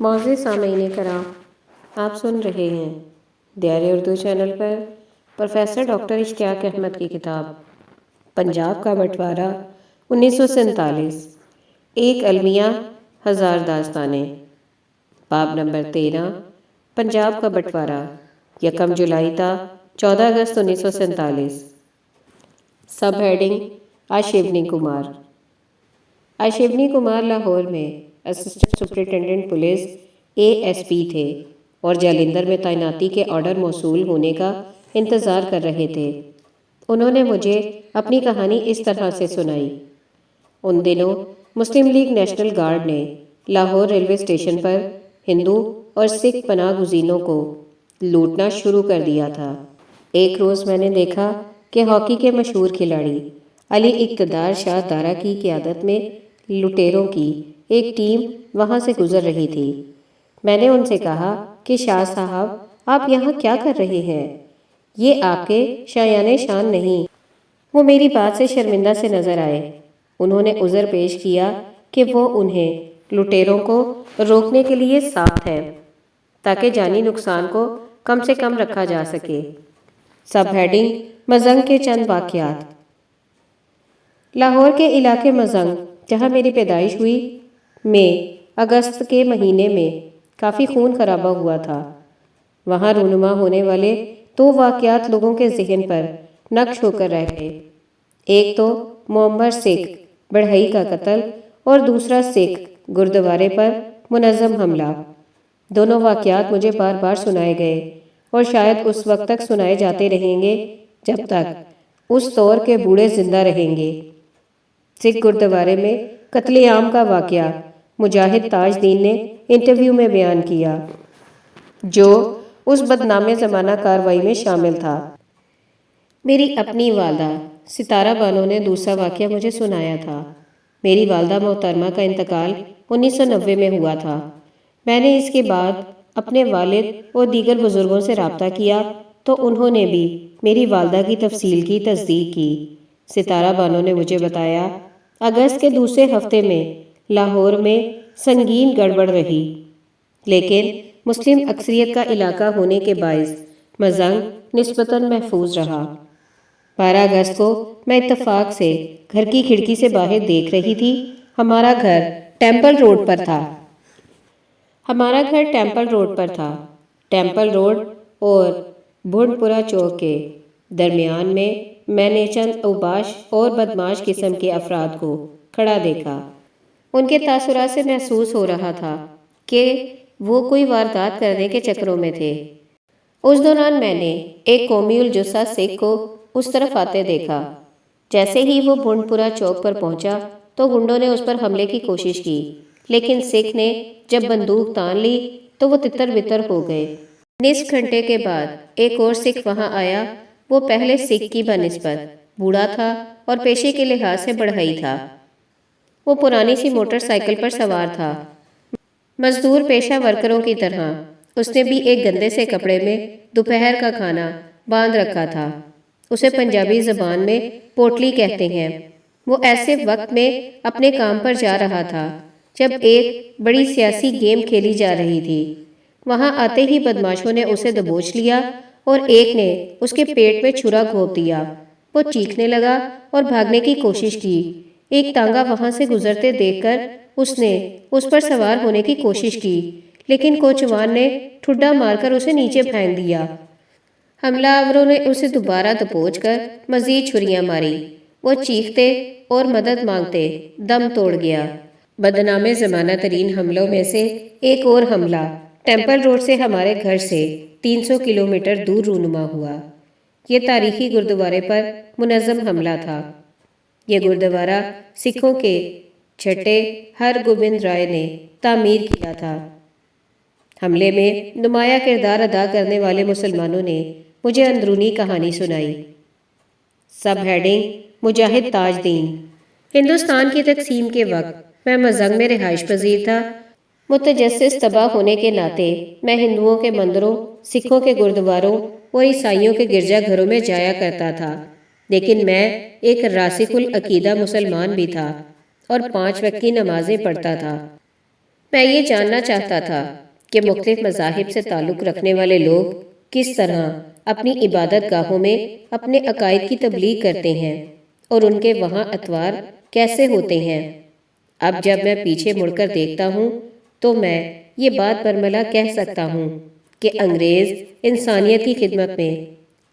معزز سامعین کرام، آپ سن رہے ہیں دیار اردو چینل پر پروفیسر ڈاکٹر اشتیاق احمد کی کتاب پنجاب کا بٹوارہ 1947، ایک المیہ ہزار داستانیں، باب نمبر 13، پنجاب کا بٹوارہ، 1 جولائی تا 14 اگست 1947۔ Sub heading: Ashwani Kumar. اشونی کمار لاہور میں اسسٹنٹ سپرنٹنڈنٹ پولیس ASP تھے اور جالندھر میں تعیناتی کے آرڈر موصول ہونے کا انتظار کر رہے تھے۔ انہوں نے مجھے اپنی کہانی اس طرح سے سنائی۔ ان دنوں مسلم لیگ نیشنل گارڈ نے لاہور ریلوے اسٹیشن پر ہندو اور سکھ پناہ گزینوں کو لوٹنا شروع کر دیا تھا۔ ایک روز میں نے دیکھا کہ ہاکی کے مشہور کھلاڑی علی اقتدار شاہ دارا کی قیادت میں لٹیروں کی ایک ٹیم وہاں سے گزر رہی تھی۔ میں نے ان سے کہا کہ شاہ صاحب، آپ یہاں کیا کر رہے ہیں؟ یہ آپ کے شایان شان نہیں۔ وہ میری بات سے شرمندہ سے نظر آئے۔ انہوں نے عذر پیش کیا کہ وہ انہیں لٹیروں کو روکنے کے لیے ساتھ ہیں تاکہ جانی نقصان کو کم سے کم رکھا جا سکے۔ سب ہیڈنگ: مزنگ کے چند واقعات۔ لاہور کے علاقے مزنگ، جہاں میری پیدائش ہوئی، میں اگست کے مہینے میں کافی خون خرابہ ہوا تھا۔ وہاں رونما ہونے والے 2 واقعات لوگوں کے ذہن پر نقش ہو کر رہ گئے۔ ایک تو معمر سکھ بڑھئی کا قتل اور دوسرا سکھ گردوارے پر منظم حملہ۔ دونوں واقعات مجھے بار بار سنائے گئے اور شاید اس وقت تک سنائے جاتے رہیں گے جب تک اس دور کے بوڑھے زندہ رہیں گے۔ سکھ گردوارے میں قتل عام کا واقعہ مجاہد تاج دین نے انٹرویو میں بیان کیا، جو اس بدنام زمانہ کارروائی میں شامل تھا۔ میری اپنی والدہ ستارہ بانو نے دوسرا واقعہ مجھے سنایا تھا۔ میری والدہ محترمہ کا انتقال 1990 میں ہوا تھا۔ میں نے اس کے بعد اپنے والد اور دیگر بزرگوں سے رابطہ کیا تو انہوں نے بھی میری والدہ کی تفصیل کی تصدیق کی۔ ستارہ بانو نے مجھے بتایا، اگست کے دوسرے ہفتے میں لاہور میں سنگین گڑبڑ رہی، لیکن مسلم اکثریت کا علاقہ ہونے کے باعث مزنگ نسبتاً محفوظ رہا۔ 12 اگست کو میں اتفاق سے گھر کی کھڑکی سے باہر دیکھ رہی تھی۔ ہمارا گھر ٹیمپل روڈ پر تھا۔ ٹیمپل روڈ اور بھونڈپورہ چوک کے درمیان میں نے چند اوباش اور بدمعاش قسم کے افراد کو کھڑا دیکھا۔ ان کے تاثرات سے محسوس ہو رہا تھا کہ وہ کوئی واردات کرنے کے چکروں میں تھے۔ اس دوران میں نے ایک قومی الجثہ سکھ کو اس طرف آتے دیکھا۔ جیسے ہی وہ بھونڈپورہ چوک پر پہنچا تو گنڈوں نے اس پر حملے کی کوشش کی، لیکن سکھ نے جب بندوق تان لی تو وہ تتر بتر ہو گئے۔ نصف گھنٹے کے بعد ایک اور سکھ وہاں آیا۔ وہ پہلے سکھ کی بنسبت بوڑھا تھا اور پیشے کے لحاظ سے بڑھئی تھا۔ وہ پرانی سی موٹر سائیکل پر سوار تھا، مزدور پیشہ ورکروں کی طرح۔ اس نے بھی ایک گندے سے کپڑے میں دوپہر کا کھانا باندھ رکھا تھا۔ اسے پنجابی زبان میں پوٹلی کہتے ہیں۔ وہ ایسے وقت میں اپنے کام پر جا رہا تھا جب ایک بڑی سیاسی گیم کھیلی جا رہی تھی۔ وہاں آتے ہی بدماشوں نے اسے دبوچ لیا اور ایک نے اس کے پیٹ میں چھرا گھونپ دیا۔ وہ چیخنے لگا اور بھاگنے کی کوشش کی۔ ایک تانگا وہاں سے گزرتے دیکھ کر اس نے اس پر سوار ہونے کی کوشش کی، لیکن کوچوان نے ٹھڈا مار کر اسے نیچے پھینک دیا۔ حملہ آوروں نے اسے دوبارہ دبوچ کر مزید چھریاں ماری۔ وہ چیختے اور مدد مانگتے دم توڑ گیا۔ بدنام زمانہ ترین حملوں میں سے ایک اور حملہ ٹیمپل روڈ سے ہمارے گھر سے 300 کلومیٹر دور رونما ہوا۔ یہ تاریخی گردوارے پر منظم حملہ تھا۔ یہ گردوارہ سکھوں کے چھٹے ہر گوبند رائے نے تعمیر کیا تھا۔ حملے میں نمایاں کردار ادا کرنے والے مسلمانوں نے مجھے اندرونی کہانی سنائی۔ سب ہیڈنگ: مجاہد تاج دین۔ ہندوستان کی تقسیم کے وقت میں مزنگ میں رہائش پذیر تھا۔ متجسس تباہ ہونے کے ناطے میں ہندوؤں کے مندروں، سکھوں کے گردواروں اور عیسائیوں کے گرجا گھروں میں جایا کرتا تھا، لیکن میں ایک راسخ العقیدہ مسلمان بھی تھا اور 5 وقت کی نمازیں پڑھتا تھا۔ میں یہ جاننا چاہتا تھا کہ مختلف مذاہب سے تعلق رکھنے والے لوگ کس طرح اپنی عبادت گاہوں میں اپنے عقائد کی تبلیغ کرتے ہیں اور ان کے وہاں اتوار کیسے ہوتے ہیں۔ اب جب میں پیچھے مڑ کر دیکھتا ہوں تو میں یہ بات برملا کہہ سکتا ہوں کہ انگریز انسانیت کی خدمت میں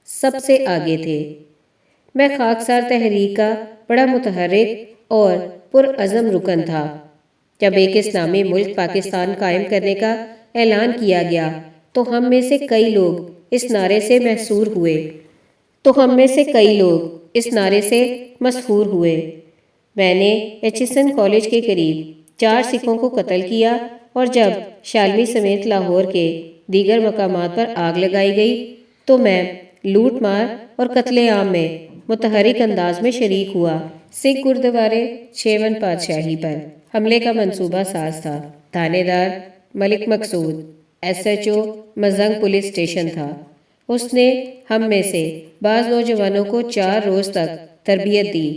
سب سے آگے تھے۔ میں خاکسار تحریک کا بڑا متحرک اور پرعزم رکن تھا۔ جب ایک اسلامی ملک پاکستان قائم کرنے کا اعلان کیا گیا تو ہم میں سے کئی لوگ اس نعرے سے مسحور ہوئے۔ میں نے ایچسن کالج کے قریب 4 سکھوں کو قتل کیا اور جب شالنی سمیت لاہور کے دیگر مقامات پر آگ لگائی گئی تو میں لوٹ مار اور قتل عام میں متحرک انداز میں شریک ہوا۔ سکھ گردوارے 56 پادشاہی پر حملے کا منصوبہ ساز تھا۔ تھانے دار ملک مقصود SHO مزنگ پولیس اسٹیشن تھا۔ اس نے ہم میں سے بعض نوجوانوں کو 4 روز تک تربیت دی۔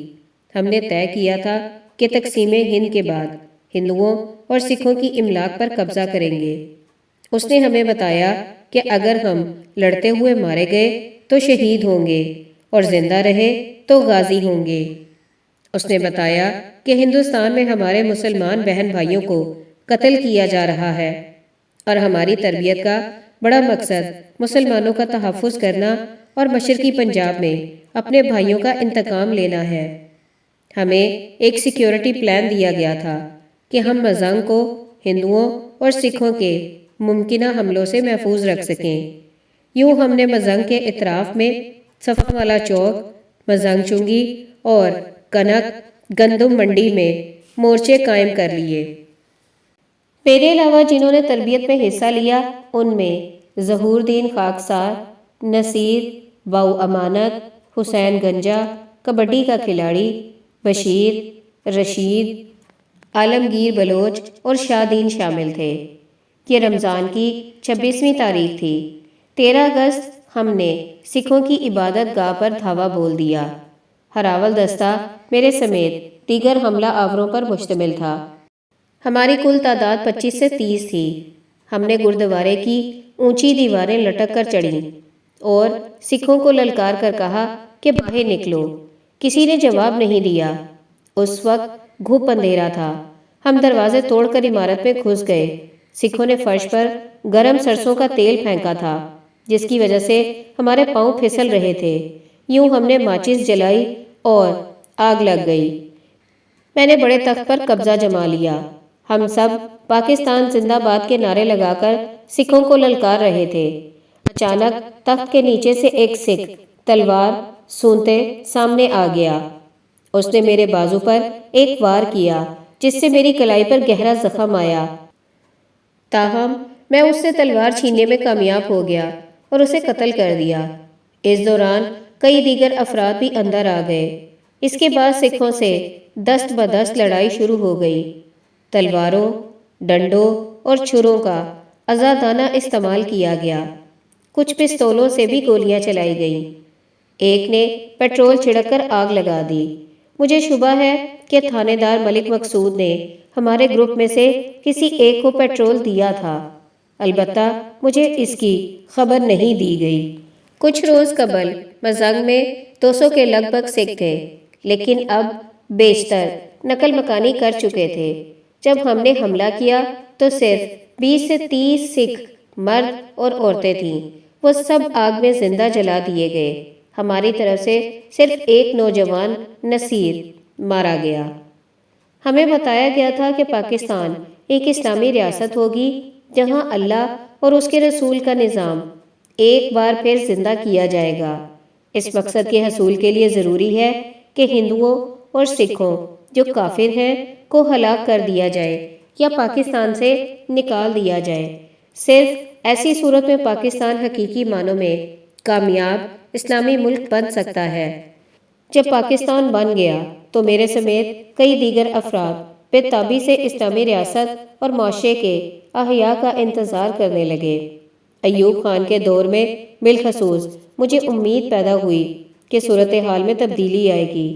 ہم نے طے کیا تھا کہ تقسیم ہند کے بعد ہندوؤں اور سکھوں کی املاک پر قبضہ کریں گے۔ اس نے ہمیں بتایا کہ اگر ہم لڑتے ہوئے مارے گئے تو شہید ہوں گے اور زندہ رہے تو غازی ہوں گے۔ اس نے بتایا کہ ہندوستان میں ہمارے مسلمان بہن بھائیوں کو قتل کیا جا رہا ہے اور ہماری تربیت کا بڑا مقصد مسلمانوں کا تحفظ کرنا اور مشرقی پنجاب میں اپنے بھائیوں کا انتقام لینا ہے۔ ہمیں ایک سیکیورٹی پلان دیا گیا تھا کہ ہم مزنگ کو ہندوؤں اور سکھوں کے ممکنہ حملوں سے محفوظ رکھ سکیں۔ یوں ہم نے مزنگ کے اطراف میں صفا والا چوک، مزنگ چنگی اور کنک گندم منڈی میں مورچے قائم کر لیے۔ میرے علاوہ جنہوں نے تربیت میں حصہ لیا ان میں ظہور الدین خاکسار، نصیر، باؤ امانت، حسین گنجا، کبڈی کا کھلاڑی، بشیر، رشید، عالمگیر بلوچ اور شاہدین شامل تھے۔ یہ رمضان کی 26ویں تاریخ تھی۔ 13 اگست ہم نے سکھوں کی عبادت گاہ پر دھاوا بول دیا۔ ہراول دستہ میرے سمیت دیگر حملہ آوروں پر مشتمل تھا۔ ہماری کل تعداد 25 سے 30 تھی۔ ہم نے گردوارے کی اونچی دیواریں لٹک کر چڑھیں اور سکھوں کو للکار کر کہا کہ باہر نکلو۔ کسی نے جواب نہیں دیا۔ اس وقت گھپ اندھیرا تھا۔ ہم دروازے توڑ کر عمارت میں گھس گئے۔ سکھوں نے فرش پر گرم سرسوں کا تیل پھینکا تھا جس کی وجہ سے ہمارے پاؤں پھسل رہے تھے۔ یوں ہم نے ماچس جلائی اور آگ لگ گئی۔ میں نے بڑے تخت پر قبضہ جما لیا۔ ہم سب پاکستان زندہ باد کے نعرے لگا کر سکھوں کو للکار رہے تھے۔ اچانک تخت کے نیچے سے ایک سکھ تلوار سونتے سامنے آ گیا۔ اس نے میرے بازو پر ایک وار کیا جس سے میری کلائی پر گہرا زخم آیا، تاہم میں اس سے تلوار چھیننے میں کامیاب ہو گیا اور اسے قتل کر دیا۔ اس دوران کئی دیگر افراد بھی اندر آ گئے۔ اس کے بعد سکھوں سے دست بدست لڑائی شروع ہو گئی۔ تلواروں، ڈنڈوں اور چھروں کا آزادانہ استعمال کیا گیا۔ کچھ پستولوں سے بھی گولیاں چلائی گئیں۔ ایک نے پیٹرول چھڑک کر آگ لگا دی۔ مجھے شبہ ہے کہ تھانے دار ملک مقصود نے ہمارے گروپ میں سے کسی ایک کو پیٹرول دیا تھا، البتہ مجھے اس کی خبر نہیں دی گئی۔ کچھ روز قبل مزنگ میں 200 کے لگ بھگ سکھ تھے، لیکن اب بیشتر نقل مکانی کر چکے تھے۔ جب ہم نے حملہ کیا تو صرف 20 سے 30 سکھ مرد اور عورتیں تھیں۔ وہ سب آگ میں زندہ جلا دیے گئے۔ ہماری طرف سے صرف ایک نوجوان نصیر مارا گیا۔ ہمیں بتایا گیا تھا کہ پاکستان ایک اسلامی ریاست ہوگی جہاں اللہ اور اس کے رسول کا نظام ایک بار پھر زندہ کیا جائے گا۔ اس مقصد کے حصول کے لیے ضروری ہے کہ ہندوؤں اور سکھوں جو کافر ہیں کو ہلاک کر دیا جائے یا پاکستان سے نکال دیا جائے۔ صرف ایسی صورت میں پاکستان حقیقی معنوں میں کامیاب اسلامی ملک بن سکتا ہے۔ جب پاکستان بن گیا تو میرے سمیت کئی دیگر افراد بے تابی سے اسلامی ریاست اور معاشرے کے احیاء کا انتظار کرنے لگے۔ ایوب خان کے دور میں بالخصوص مجھے امید پیدا ہوئی کہ صورتحال میں تبدیلی آئے گی۔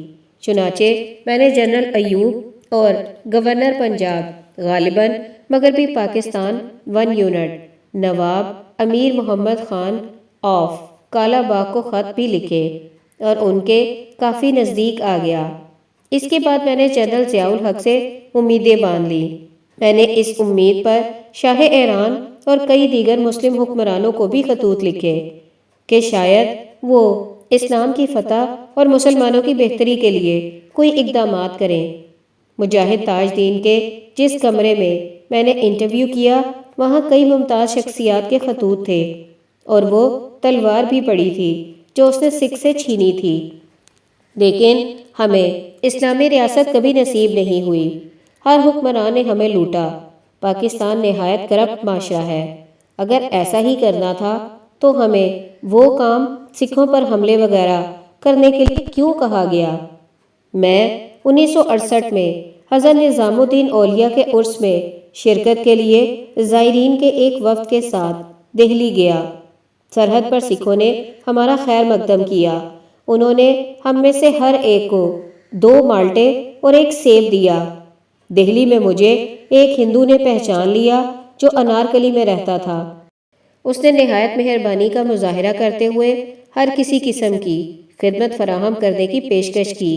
چنانچہ میں نے جنرل ایوب اور گورنر پنجاب غالباً مغربی Pakistan 1 unit Nawab Amir Muhammad Khan of Kala Bagh کو خط بھی لکھے اور ان کے کافی نزدیک آ گیا۔ اس کے بعد میں نے جنرل ضیاء الحق سے امیدیں باندھ لی۔ میں نے اس امید پر شاہ ایران اور کئی دیگر مسلم حکمرانوں کو بھی خطوط لکھے کہ شاید وہ اسلام کی فتح اور مسلمانوں کی بہتری کے لیے کوئی اقدامات کریں۔ مجاہد تاج دین کے جس کمرے میں نے انٹرویو کیا وہاں کئی ممتاز شخصیات کے خطوط تھے اور وہ تلوار بھی پڑی تھی جو اس نے سکھ سے چھینی تھی، لیکن ہمیں اسلامی ریاست کبھی نصیب نہیں ہوئی۔ ہر حکمران نے ہمیں لوٹا۔ پاکستان نہایت کرپٹ معاشرہ ہے۔ اگر ایسا ہی کرنا تھا تو ہمیں وہ کام سکھوں پر حملے وغیرہ کرنے کے لیے کیوں کہا گیا؟ میں 1968 میں حضرت نظام الدین اولیاء کے عرس میں شرکت کے لیے زائرین کے ایک وفد کے ساتھ دہلی گیا۔ سرحد پر سکھوں نے ہمارا خیر مقدم کیا۔ انہوں نے ہم میں سے ہر ایک کو 2 مالٹے اور 1 سیب دیا۔ دہلی میں مجھے ایک ہندو نے پہچان لیا جو انارکلی میں رہتا تھا۔ اس نے نہایت مہربانی کا مظاہرہ کرتے ہوئے ہر کسی قسم کی خدمت فراہم کرنے کی پیشکش کی۔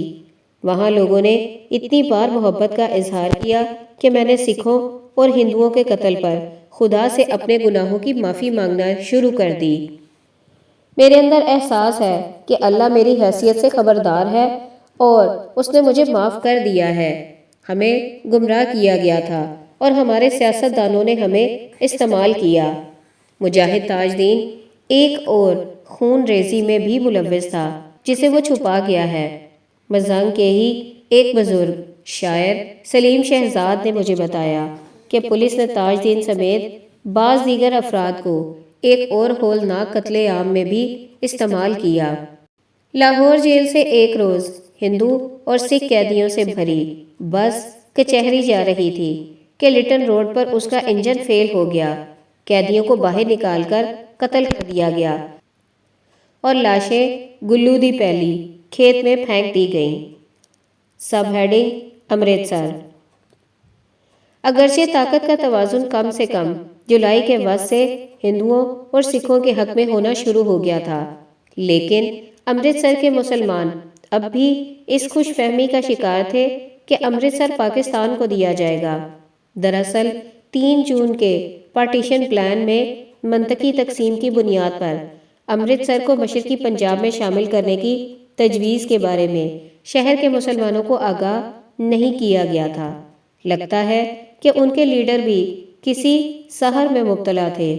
وہاں لوگوں نے اتنی بار محبت کا اظہار کیا کہ میں نے سکھوں اور ہندوؤں کے قتل پر خدا سے اپنے گناہوں کی معافی مانگنا شروع کر دی۔ میرے اندر احساس ہے کہ اللہ میری حیثیت سے خبردار ہے اور اس نے مجھے معاف کر دیا ہے۔ ہمیں گمراہ کیا گیا تھا اور ہمارے سیاست دانوں نے ہمیں استعمال کیا۔ مجاہد تاج دین ایک اور خون ریزی میں بھی ملوث تھا جسے وہ چھپا گیا ہے۔ مزنگ کے ہی ایک بزرگ شاعر سلیم شہزاد نے مجھے بتایا کہ پولیس نے تاج دین سمیت بعض دیگر افراد کو ایک اور ہولناک قتل عام میں بھی استعمال کیا۔ لاہور جیل سے ایک روز ہندو اور سکھ قیدیوں سے بھری بس کچہری جا رہی تھی کہ لٹن روڈ پر اس کا انجن فیل ہو گیا۔ قیدیوں کو باہر نکال کر قتل کر دیا گیا اور لاشیں گلو دی پیلی کھیت میں پھینک دی گئیں۔ Sub heading Amritsar. اگرچہ طاقت کا توازن کم سے کم جولائی کے وسط سے ہندوؤں اور سکھوں کے حق میں ہونا شروع ہو گیا تھا، لیکن امرتسر کے مسلمان اب بھی اس خوش فہمی کا شکار تھے کہ امرتسر پاکستان کو دیا جائے گا۔ دراصل 3 جون کے پارٹیشن پلان میں منطقی تقسیم کی بنیاد پر امرتسر کو مشرقی پنجاب میں شامل کرنے کی تجویز کے بارے میں شہر کے مسلمانوں کو آگاہ نہیں کیا گیا تھا۔ لگتا ہے کہ ان کے لیڈر بھی کسی سحر میں مبتلا تھے۔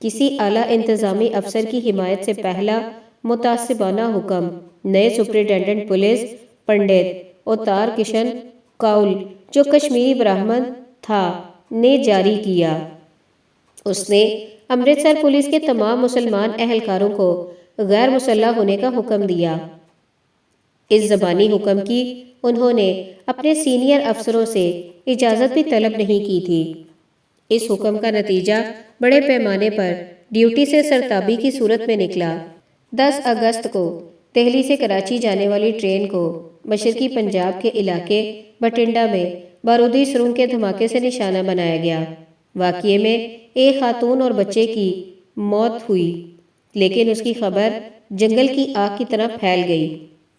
کسی اعلیٰ انتظامی افسر کی حمایت سے پہلا متعصبانہ حکم نئے سپرنٹینڈنٹ پولیس پنڈت اوتار کشن کاؤل جو کشمیری براہمن تھا نے جاری کیا۔ اس نے امرتسر پولیس کے تمام مسلمان اہلکاروں کو غیر مسلح ہونے کا حکم دیا۔ اس زبانی حکم کی انہوں نے اپنے سینئر افسروں سے اجازت بھی طلب نہیں کی تھی۔ اس حکم کا نتیجہ بڑے پیمانے پر ڈیوٹی سے سرتابی کی صورت میں نکلا۔ 10 اگست کو دہلی سے کراچی جانے والی ٹرین کو مشرقی پنجاب کے علاقے بٹنڈا میں بارودی سرنگ کے دھماکے سے نشانہ بنایا گیا۔ واقعے میں ایک خاتون اور بچے کی موت ہوئی، لیکن اس کی خبر جنگل کی آگ کی طرح پھیل گئی۔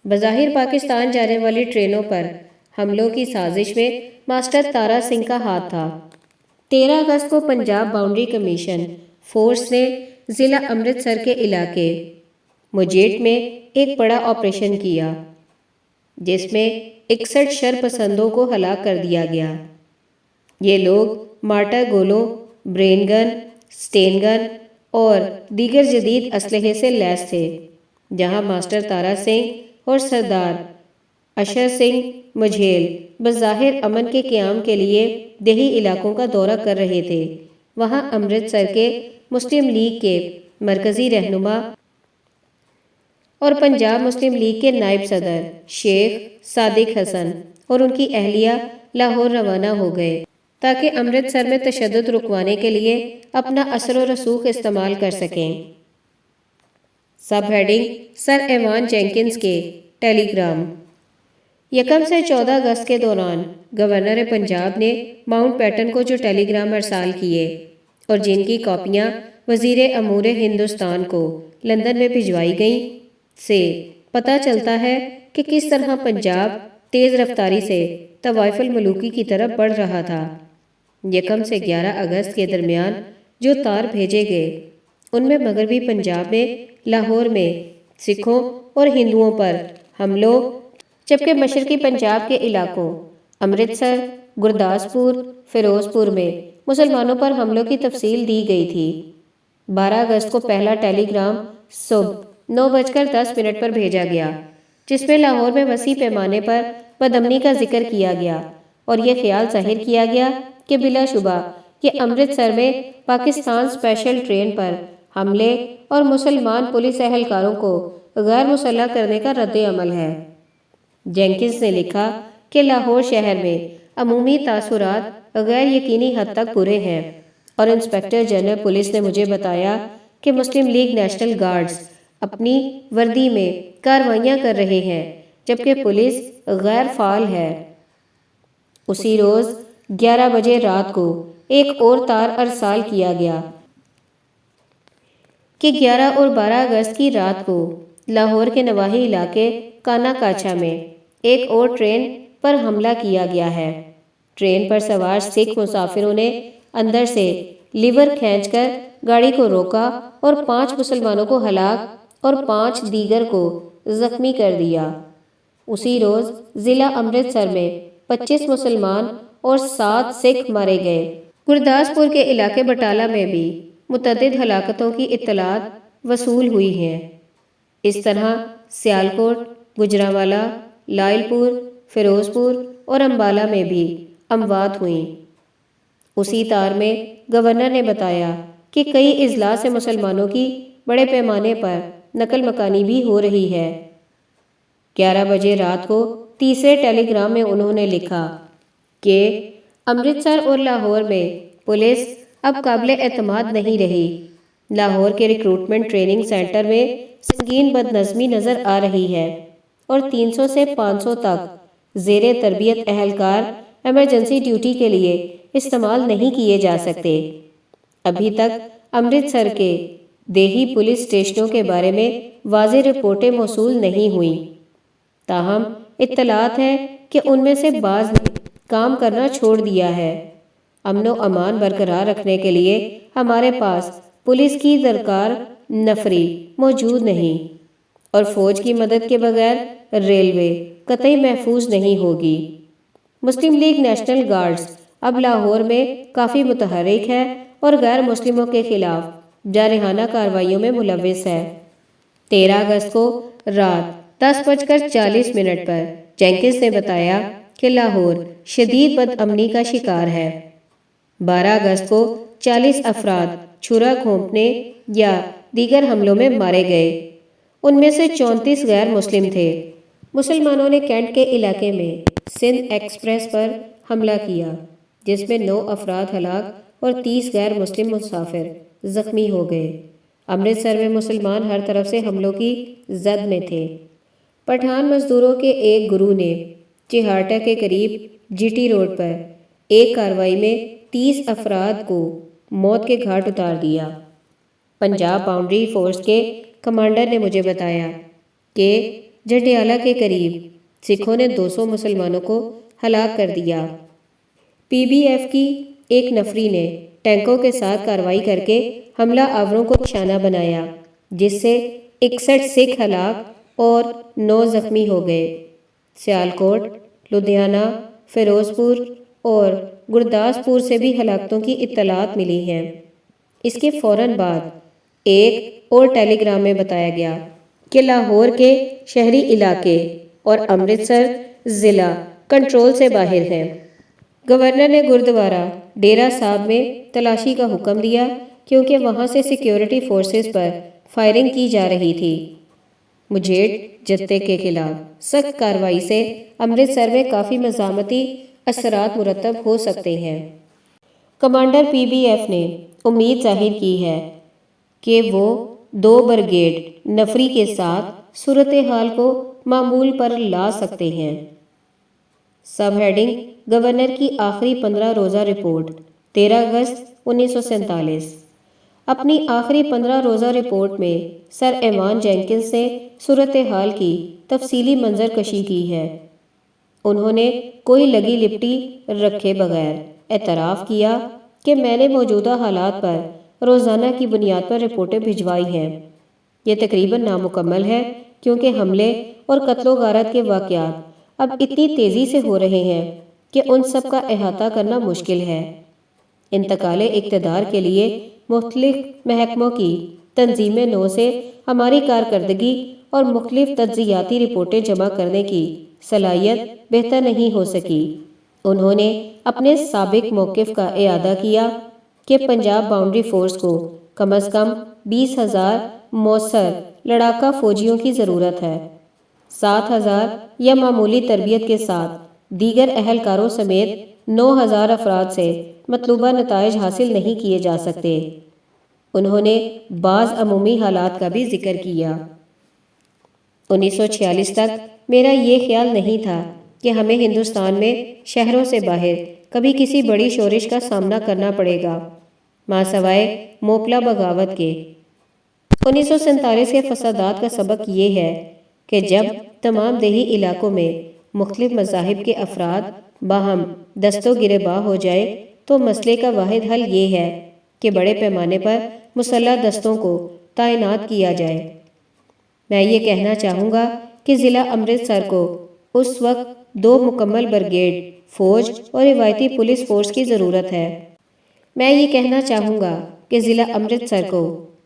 بظاہر پاکستان جانے والی ٹرینوں پر حملوں کی سازش میں ماسٹر تارا سنگھ کا ہاتھ تھا۔ 13 اگست کو پنجاب باؤنڈری کمیشن فورس نے ضلع امرتسر کے علاقے مجیٹ میں ایک بڑا آپریشن کیا جس میں 61 شر پسندوں کو ہلاک کر دیا گیا۔ یہ لوگ مارٹر گولوں، برین گن، سٹین گن اور دیگر جدید اسلحے سے لیس تھے۔ جہاں ماسٹر تارا سنگھ اور سردار اشر سنگھ مجھیل بظاہر امن کے قیام کے لیے دیہی علاقوں کا دورہ کر رہے تھے، وہاں امرتسر کے مسلم لیگ کے مرکزی رہنما اور پنجاب مسلم لیگ کے نائب صدر شیخ صادق حسن اور ان کی اہلیہ لاہور روانہ ہو گئے تاکہ امرتسر میں تشدد رکوانے کے لیے اپنا اثر و رسوخ استعمال کر سکیں۔ سب ہیڈنگ سر ایوان جینکنز کے ٹیلی گرام۔ یکم سے 14 اگست کے دوران گورنر پنجاب نے ماؤنٹ بیٹن کو جو ٹیلی گرام ارسال کیے اور جن کی کاپیاں وزیر امور ہندوستان کو لندن میں بھجوائی گئیں سے پتہ چلتا ہے کہ کس طرح پنجاب تیز رفتاری سے طوائف الملوکی کی طرف بڑھ رہا تھا۔ یکم سے 11 اگست کے درمیان جو تار بھیجے گئے ان میں مغربی پنجاب میں لاہور میں سکھوں اور ہندوؤں پر حملوں، جبکہ مشرقی پنجاب کے علاقوں امرتسر، گرداسپور، فیروزپور میں مسلمانوں پر حملوں کی تفصیل دی گئی تھی۔ 12 اگست کو پہلا ٹیلی گرام صبح 9:10 پر بھیجا گیا، جس میں لاہور میں وسیع پیمانے پر بدامنی کا ذکر کیا گیا اور یہ خیال ظاہر کیا گیا کہ بلا شبہ یہ امرتسر میں پاکستان اسپیشل ٹرین پر حملے اور مسلمان پولیس اہلکاروں کو غیر مسلح کرنے کا رد عمل ہے۔ جینکنز نے لکھا کہ لاہور شہر میں عمومی تاثرات غیر یقینی حد تک برے ہیں اور انسپکٹر جنرل پولیس نے مجھے بتایا کہ مسلم لیگ نیشنل گارڈز اپنی وردی میں کارروائیاں کر رہے ہیں جبکہ پولیس غیر فعال ہے۔ اسی روز 11 بجے رات کو ایک اور تار ارسال کیا گیا کہ 11 اور 12 اگست کی رات کو لاہور کے نواحی علاقے کانا کاچا میں ایک اور ٹرین پر حملہ کیا گیا ہے۔ ٹرین پر سوار سکھ مسافروں نے اندر سے لیور کھینچ کر گاڑی کو روکا اور 5 مسلمانوں کو ہلاک اور 5 دیگر کو زخمی کر دیا۔ اسی روز ضلع امرتسر میں 25 مسلمان اور 7 سکھ مارے گئے۔ گرداسپور کے علاقے بٹالہ میں بھی متعدد ہلاکتوں کی اطلاعات وصول ہوئی ہیں۔ اس طرح سیالکوٹ، گوجرانوالہ، لائل پور، فیروزپور اور امبالہ میں بھی اموات ہوئیں۔ اسی تار میں گورنر نے بتایا کہ کئی اضلاع سے مسلمانوں کی بڑے پیمانے پر نقل مکانی بھی ہو رہی ہے۔ 11 بجے رات کو تیسرے ٹیلی گرام میں انہوں نے لکھا کہ امرتسر اور لاہور میں پولیس اب قابل اعتماد نہیں رہی۔ لاہور کے ریکروٹمنٹ ٹریننگ سینٹر میں سنگین بدنظمی نظر آ رہی ہے اور 300 سے 500 تک زیر تربیت اہلکار ایمرجنسی ڈیوٹی کے لیے استعمال نہیں کیے جا سکتے۔ ابھی تک امرتسر کے دیہی پولیس اسٹیشنوں کے بارے میں واضح رپورٹیں موصول نہیں ہوئیں، تاہم اطلاعات ہے کہ ان میں سے بعض نے کام کرنا چھوڑ دیا ہے۔ امن و امان برقرار رکھنے کے لیے ہمارے پاس پولیس کی درکار نفری موجود نہیں اور فوج کی مدد کے بغیر ریلوے قطعی محفوظ نہیں ہوگی۔ مسلم لیگ نیشنل گارڈز اب لاہور میں کافی متحرک ہے اور غیر مسلموں کے خلاف جارحانہ کارروائیوں میں ملوث ہے۔ 13 اگست کو رات 10:40 پر جینکنز نے بتایا کہ لاہور شدید بدامنی کا شکار ہے۔ 12 اگست کو 40 افراد چھرا گھونپنے یا دیگر حملوں میں مارے گئے، ان میں سے 34 غیر مسلم تھے۔ مسلمانوں نے کینٹ کے علاقے میں سندھ ایکسپریس پر حملہ کیا جس میں 9 افراد ہلاک اور 30 غیر مسلم مسافر زخمی ہو گئے۔ امرتسر میں مسلمان ہر طرف سے حملوں کی زد میں تھے۔ پٹھان مزدوروں کے ایک گروہ نے چہارٹا کے قریب جی ٹی روڈ پر ایک کارروائی میں 30 افراد کو موت کے گھاٹ اتار دیا۔ پنجاب باؤنڈری فورس کے کمانڈر نے مجھے بتایا کہ جنڈیالہ کے قریب سکھوں نے 200 مسلمانوں کو ہلاک کر دیا۔ پی بی ایف کی ایک نفری نے ٹینکوں کے ساتھ کارروائی کر کے حملہ آوروں کو نشانہ بنایا جس سے 61 سکھ ہلاک اور 9 زخمی ہو گئے۔ سیالکوٹ، لدھیانہ، فیروزپور اور گرداسپور سے بھی ہلاکتوں کی اطلاعات ملی ہیں۔ اس کے فوراً بعد ایک اور ٹیلی گرام میں بتایا گیا کہ لاہور کے شہری علاقے اور امرتسر ضلع کنٹرول سے باہر ہیں۔ گورنر نے گردوارہ ڈیرہ صاحب میں تلاشی کا حکم دیا کیونکہ وہاں سے سیکیورٹی فورسز پر فائرنگ کی جا رہی تھی۔ مجھیٹ جتھے کے خلاف سخت کارروائی سے امرتسر میں کافی مزاحمتی اثرات مرتب ہو سکتے ہیں۔ کمانڈر پی بی ایف نے امید ظاہر کی ہے کہ وہ 2 بریگیڈ نفری کے ساتھ صورتحال کو معمول پر لا سکتے ہیں۔ سب ہیڈنگ: گورنر کی آخری 15 روزہ رپورٹ، 13 اگست 1947۔ اپنی آخری 15 روزہ رپورٹ میں سر ایوان جینکنز نے صورتحال کی تفصیلی منظر کشی کی ہے۔ انہوں نے کوئی لگی لپٹی رکھے بغیر اعتراف کیا کہ میں نے موجودہ حالات پر روزانہ کی بنیاد پر رپورٹیں بھجوائی ہیں۔ یہ تقریباً نامکمل ہے کیونکہ حملے اور قتل و غارت کے واقعات اب اتنی تیزی سے ہو رہے ہیں کہ ان سب کا احاطہ کرنا مشکل ہے۔ انتقال اقتدار کے لیے مختلف محکموں کی تنظیم نو سے ہماری کارکردگی اور مختلف تجزیاتی رپورٹیں جمع کرنے کی صلاحیت بہتر نہیں ہو سکی۔ انہوں نے اپنے سابق موقف کا اعادہ کیا کہ پنجاب باؤنڈری فورس کو کم از کم 20,000 مؤثر لڑاکا فوجیوں کی ضرورت ہے۔ 7,000 یا معمولی تربیت کے ساتھ دیگر اہلکاروں سمیت 9,000 افراد سے مطلوبہ نتائج حاصل نہیں کیے جا سکتے۔ انہوں نے بعض عمومی حالات کا بھی ذکر کیا۔ 1946 تک میرا یہ خیال نہیں تھا کہ ہمیں ہندوستان میں شہروں سے باہر کبھی کسی بڑی شورش کا سامنا کرنا پڑے گا، ماں سوائے موپلا بغاوت کے۔ 1947 کے فسادات کا سبق یہ ہے کہ جب تمام دیہی علاقوں میں مختلف مذاہب کے افراد باہم دست و گریباں ہو جائے تو مسئلے کا واحد حل یہ ہے کہ بڑے پیمانے پر مسلح دستوں کو تعینات کیا جائے۔ میں یہ کہنا چاہوں گا کہ ضلع امرتسر کو اس وقت 2 مکمل بریگیڈ فوج اور روایتی پولیس فورس کی ضرورت ہے۔ میں یہ کہنا چاہوں گا کہ ضلع امرتسر کو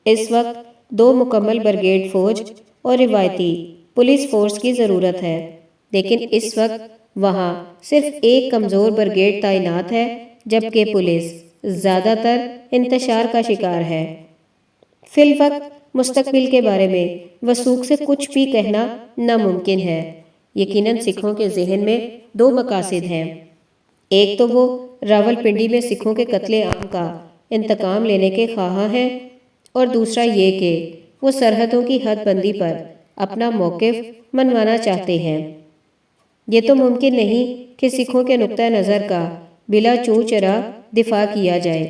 اس وقت 2 مکمل بریگیڈ فوج اور روایتی پولیس فورس کی ضرورت ہے، لیکن اس وقت وہاں صرف ایک کمزور بریگیڈ تعینات ہے جبکہ پولیس زیادہ تر انتشار کا شکار ہے۔ فی الوقت مستقبل کے بارے میں وثوق سے کچھ بھی کہنا ناممکن ہے۔ یقیناً سکھوں کے ذہن میں 2 مقاصد ہیں، ایک تو وہ راولپنڈی میں سکھوں کے قتل عام کا انتقام لینے کے خواہاں ہیں، اور دوسرا یہ کہ وہ سرحدوں کی حد بندی پر اپنا موقف منوانا چاہتے ہیں۔ یہ تو ممکن نہیں کہ سکھوں کے نقطہ نظر کا بلا چوں چرا دفاع کیا جائے،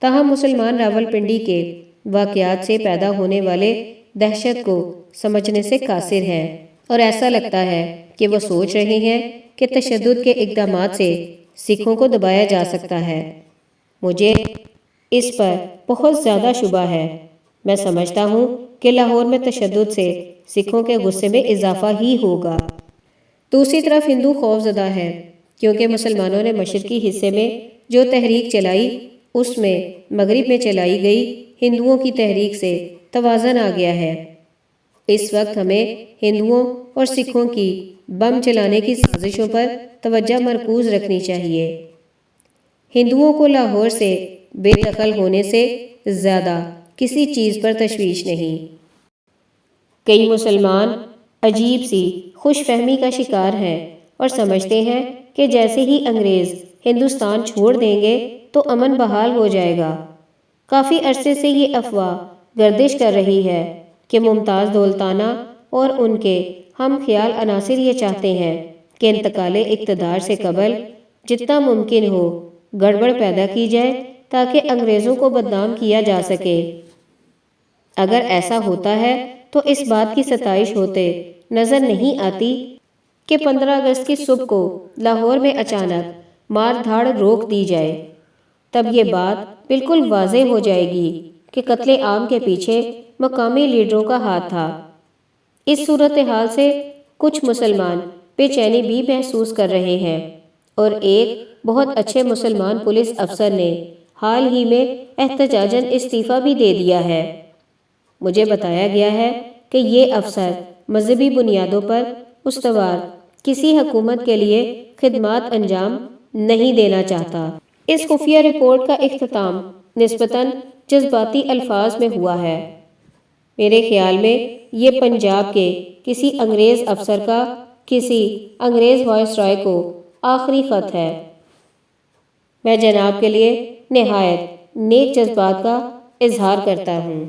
تاہم مسلمان راولپنڈی کے واقعات سے پیدا ہونے والے دہشت کو سمجھنے سے قاصر ہیں، اور ایسا لگتا ہے کہ وہ سوچ رہے ہیں کہ تشدد کے اقدامات سے سکھوں کو دبایا جا سکتا ہے۔ مجھے اس پر بہت زیادہ شبہ ہے۔ میں سمجھتا ہوں کہ لاہور میں تشدد سے سکھوں کے غصے میں اضافہ ہی ہوگا۔ دوسری طرف ہندو خوف زدہ ہے کیونکہ مسلمانوں نے مشرقی حصے میں جو تحریک چلائی اس میں مغرب میں چلائی گئی ہندوؤں کی تحریک سے توازن آ گیا ہے۔ اس وقت ہمیں ہندوؤں اور سکھوں کی بم چلانے کی سازشوں پر توجہ مرکوز رکھنی چاہیے۔ ہندوؤں کو لاہور سے بے دخل ہونے سے زیادہ کسی چیز پر تشویش نہیں۔ کئی مسلمان عجیب سی خوش فہمی کا شکار ہیں اور سمجھتے ہیں کہ جیسے ہی انگریز ہندوستان چھوڑ دیں گے تو امن بحال ہو جائے گا۔ کافی عرصے سے یہ افواہ گردش کر رہی ہے کہ ممتاز دولتانہ اور ان کے ہم خیال عناصر یہ چاہتے ہیں کہ انتقال اقتدار سے قبل جتنا ممکن ہو گڑبڑ پیدا کی جائے تاکہ انگریزوں کو بدنام کیا جا سکے۔ اگر ایسا ہوتا ہے تو اس بات کی ستائش ہوتے نظر نہیں آتی کہ 15 اگست کی صبح کو لاہور میں اچانک مار دھاڑ روک دی جائے۔ تب یہ بات بالکل واضح ہو جائے گی کہ قتل عام کے پیچھے مقامی لیڈروں کا ہاتھ تھا۔ اس صورتحال سے کچھ مسلمان بے چینی بھی محسوس کر رہے ہیں، اور ایک بہت اچھے مسلمان پولیس افسر نے حال ہی میں احتجاجاً استعفیٰ بھی دے دیا ہے۔ مجھے بتایا گیا ہے کہ یہ افسر مذہبی بنیادوں پر استوار کسی حکومت کے لیے خدمات انجام نہیں دینا چاہتا۔ اس خفیہ رپورٹ کا اختتام نسبتاً جذباتی الفاظ میں ہوا ہے۔ میرے خیال میں یہ پنجاب کے کسی انگریز افسر کا کسی انگریز وائسرائے کو آخری خط ہے۔ میں جناب کے لیے نہایت نیک جذبات کا اظہار کرتا ہوں۔